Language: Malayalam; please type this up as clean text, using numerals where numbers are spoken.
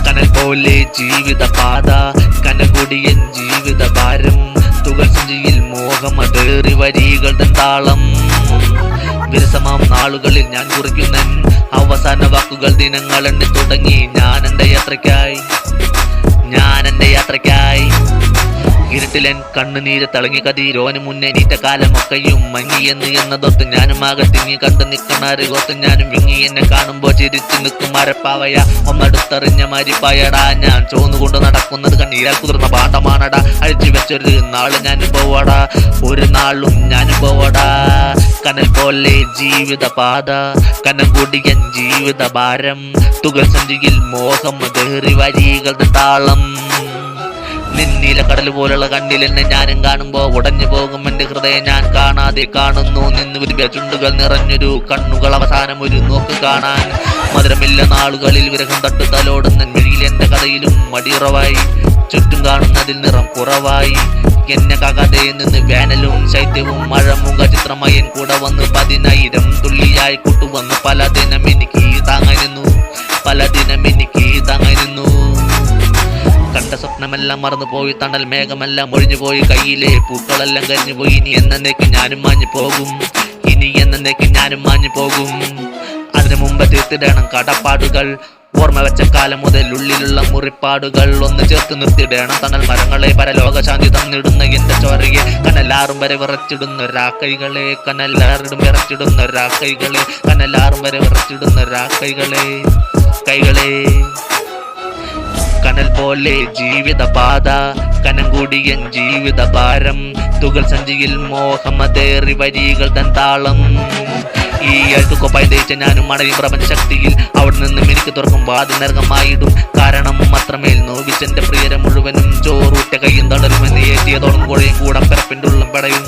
കനൽ പോലെ ജീവിത പാത കനകൊടിയൻ ജീവിത ഭാരം തുകൾ സഞ്ചിയിൽ മോഹമതേറി വരികൾ താളം വിരസമാം നാളുകളിൽ ഞാൻ കുറിക്കുന്ന അവസാന വാക്കുകൾ ദിനങ്ങൾ എണ്ണി തുടങ്ങി ഞാൻ എൻ്റെ യാത്രയ്ക്കായി ഇരുട്ടിലൻ കണ്ണുനീര് തിളങ്ങി കതിരോന് മുന്നേ നീറ്റ കാലമൊക്കെയും മങ്ങിയെന്ന് എന്നതൊത്ത് ഞാനും ആകെ തിങ്ങി കണ്ടു നിൽക്കണാരുകൊത്ത് ഞാനും വിങ്ങി എന്നെ കാണുമ്പോൾ ചിരിച്ചു നിൽക്കും മരപ്പാവയ ഒന്നടുത്തെറിഞ്ഞ മരിപ്പായടാ ഞാൻ ചോന്നുകൊണ്ട് നടക്കുന്നത് കണ്ണീരാൽ കുതിർന്ന പാട്ടമാണടാ അഴിച്ചു വെച്ചൊരു നാള് ഞാനും പോവാടാ ഒരു നാളും ഞാനും പോവാടാ കനൽ പോലെ ജീവിത പാത കനം കൂടിയൻ ജീവിത ഭാരം തുകൽ സഞ്ചിയിൽ മോഹം അതേറി വരികൾ താളം നിന്നീല കടൽ പോലുള്ള കണ്ണിൽ എന്നെ ഞാനും കാണുമ്പോ ഉടഞ്ഞു പോകും എന്റെ ഹൃദയം ഞാൻ കാണാതെ കാണുന്നു നിന്ന് വിരിയ ചുണ്ടുകൾ നിറഞ്ഞൊരു കണ്ണുകൾ അവസാനം ഒരു നോക്ക് കാണാൻ മധുരമില്ല നാളുകളിൽ വിരഹം തട്ടു തലോടുന്ന മിഴിയിൽ എന്റെ കഥയിലും മടിയുറവായി ചുറ്റും കാണുന്നതിൽ നിറം കുറവായി എന്നെ കാകാതെ നിന്ന് വേനലും ശൈത്യവും മഴ മുഖ ചിത്രമയൻ കൂടെ വന്ന് 10,000 തുള്ളിയായി കൂട്ടുവന്നു പലദിനം എനിക്ക് താങ്ങായി നിന്നു കണ്ട സ്വപ്നമെല്ലാം മറന്നുപോയി തണൽ മേഘമെല്ലാം ഒഴിഞ്ഞുപോയി കയ്യിലെ പൂക്കളെല്ലാം കരിഞ്ഞുപോയി ഇനി എന്നേക്ക് ഞാനും മാഞ്ഞു പോകും അതിനു മുമ്പ് തീർത്തിടണം കടപ്പാടുകൾ ഓർമ്മ വെച്ച കാലം മുതൽ ഉള്ളിലുള്ള മുറിപ്പാടുകൾ ഒന്ന് ചേർത്ത് നിർത്തിയിടണം തണൽ മരങ്ങളെ പരലോകശാന്തി തന്നിടുന്ന എന്റെ ചോരയെ കനലാറും വരെ വിറച്ചിടുന്നൊരാ കൈകളെ കനൽ പോലെ ജീവിത പാത കനം കൂടിയൻ ജീവിത ഭാരം തുകൽ സഞ്ചിയിൽ മോഹമതേറി വരികൾ താളം ഈ എഴുത്തുക്കൊപ്പായി ദയിച്ച ഞാനും മടയും പ്രപഞ്ച ശക്തിയിൽ അവിടെ നിന്നും എനിക്ക് തുറക്കും വാതിനർഗമായിടും കാരണം അത്രമേൽ നോവിച്ചെന്റെ പ്രിയരെ മുഴുവനും ചോറൂറ്റ കയ്യും തളരുമെന്ന് ഏറ്റിയതോടും കൂടെയും കൂടപ്പിറപ്പിൻ്റെ ഉള്ളം പെടയും